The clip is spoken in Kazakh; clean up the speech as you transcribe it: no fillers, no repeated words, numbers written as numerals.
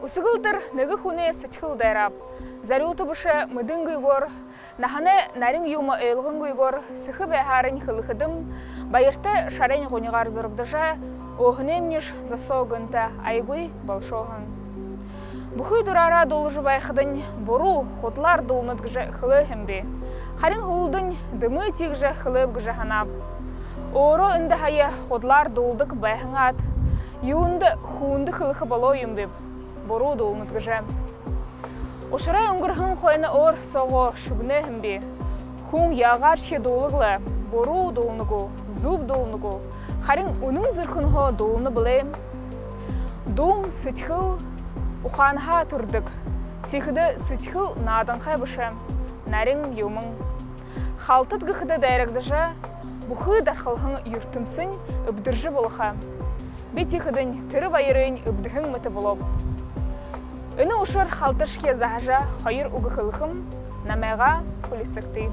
Усығылдыр нығы хуне сычхыл дайрап. Зарюты бұшы мүдің гүйгор, наханы нарин юма өйлғын гүйгор, сықы бәхарын хылықыдым, байырты шарен ғонығар зоргдыжа, оғынемнеш засоғынта айгуй балшоғын. Бұхый дұрара должы байқыдың, бору хотлар долнат гыжа хылы хембе. Харин хулдың дымы тегжі хылып гыжа ханап. Оро үнді хайы хотлар долдық байхыңат, юынды хуынды хылықы бало юмбеп. Бору долнат гыжа. Ошырай ұңғырхын қойны ор соғы шүгіні хембе. Хун яғар шке долығылы, бору долнығу, зуб долнығу. Харин оның зырхынғы долны білем. Дом сытхыл Уханха тұрдық, текіді сытхыл надынқай бұшы, нәрін еумің. Халтыт ғықыды дайрагдыжа, бұхы дарқылғын үртімсін үбдіржі болыға. Бетекідің түрі байырын үбдіғін мұты болып. Үні ұшыр халтыршке зағажа қайыр ұғықылықым, намайға полисікті.